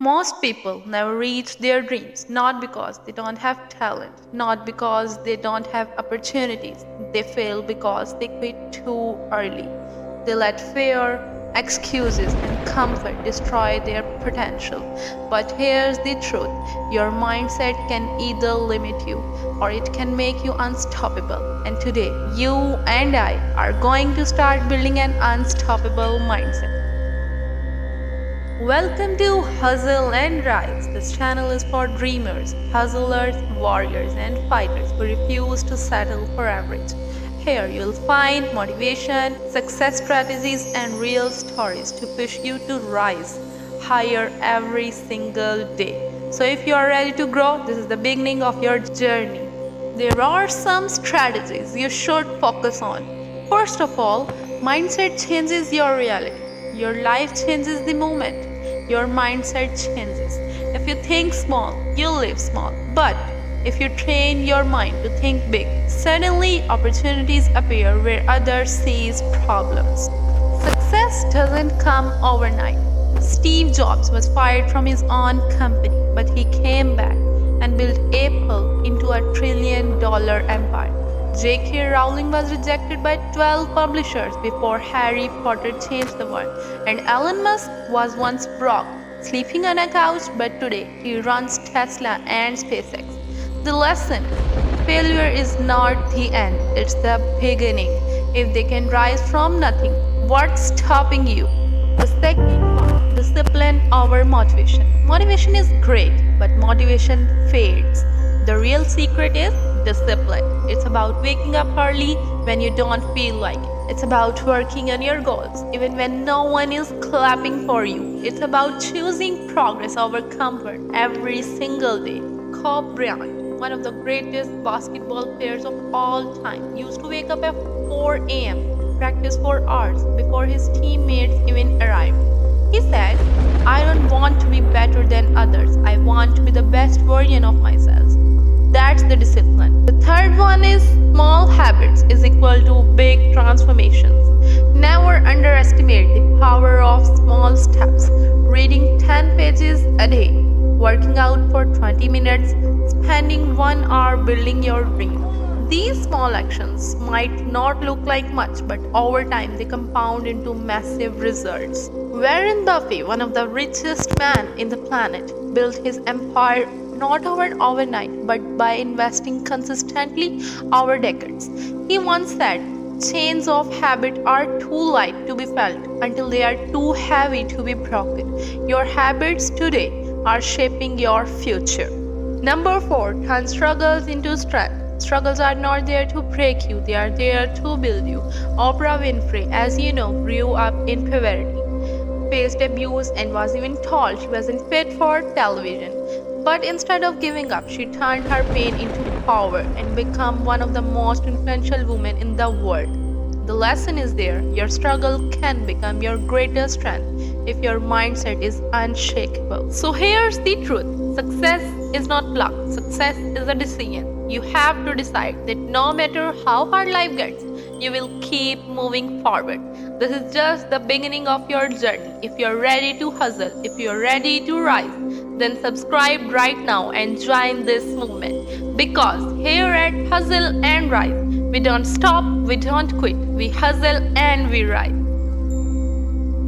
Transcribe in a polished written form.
Most people never reach their dreams not because they don't have talent, not because they don't have opportunities. They fail because they quit too early. They let fear, excuses, and comfort destroy their potential. But here's the truth, your mindset can either limit you or it can make you unstoppable. And today, you and I are going to start building an unstoppable mindset. Welcome to Hustle and Rise. This channel is for dreamers, hustlers, warriors, and fighters who refuse to settle for average. Here you'll find motivation, success strategies, and real stories to push you to rise higher every single day. So if you are ready to grow, this is the beginning of your journey. There are some strategies you should focus on. First of all, mindset changes your reality. Your life changes the moment your mindset changes. If you think small, you live small. But if you train your mind to think big, suddenly opportunities appear where others see problems. Success doesn't come overnight. Steve Jobs was fired from his own company, but he came back and built Apple into a $1 trillion empire. J.K. Rowling was rejected by 12 publishers before Harry Potter changed the world. And Elon Musk was once broke, sleeping on a couch, but today he runs Tesla and SpaceX. The lesson, failure is not the end, it's the beginning. If they can rise from nothing, what's stopping you? The second one, discipline over motivation. Motivation is great, but motivation fades. The real secret is discipline. It's about waking up early when you don't feel like it. It's about working on your goals even when no one is clapping for you. It's about choosing progress over comfort every single day. Kobe Bryant, one of the greatest basketball players of all time, used to wake up at 4 a.m., practice for hours before his teammates even arrived. He said, "I don't want to be better than others. I want to be the best version of myself." That's the discipline. The third one is small habits is equal to big transformations. Never underestimate the power of small steps. Reading 10 pages a day, working out for 20 minutes, spending 1 hour building your dream. These small actions might not look like much, but over time they compound into massive results. Warren Buffett, one of the richest men in the planet, built his empire not overnight, but by investing consistently over decades. He once said, "Chains of habit are too light to be felt until they are too heavy to be broken." Your habits today are shaping your future. Number 4, turn struggles into strength. Struggles are not there to break you, they are there to build you. Oprah Winfrey, as you know, grew up in poverty, faced abuse, and was even told she wasn't fit for television. But instead of giving up, she turned her pain into power and became one of the most influential women in the world. The lesson is there. Your struggle can become your greatest strength if your mindset is unshakable. So here's the truth. Success is not luck. Success is a decision. You have to decide that no matter how hard life gets, you will keep moving forward. This is just the beginning of your journey. If you're ready to hustle, if you're ready to rise, then subscribe right now and join this movement. Because here at Hustle and Rise, we don't stop, we don't quit, we hustle and we rise.